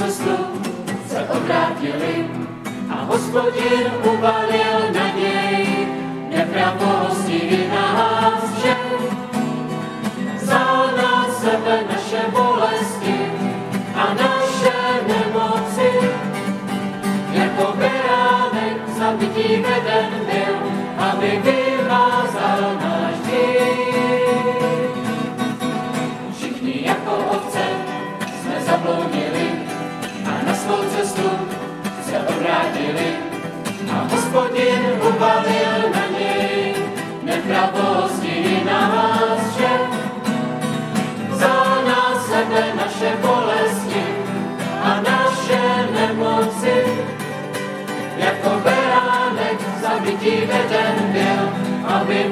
cestu se odvrátili a Hospodin uvalil na něj nepravosti nás všech. Vzal na sebe naše bolesti a naše nemoci, jako beránek zabití veden byl, aby vymázal náš hřích. Všichni jako ovce jsme zabloudili a na svou cestu se odvrátili a Hospodin uvalil na něj nepravosti nás všech. Vzal na sebe naše bolesti a naše nemoci, jako beránek zabití veden byl, aby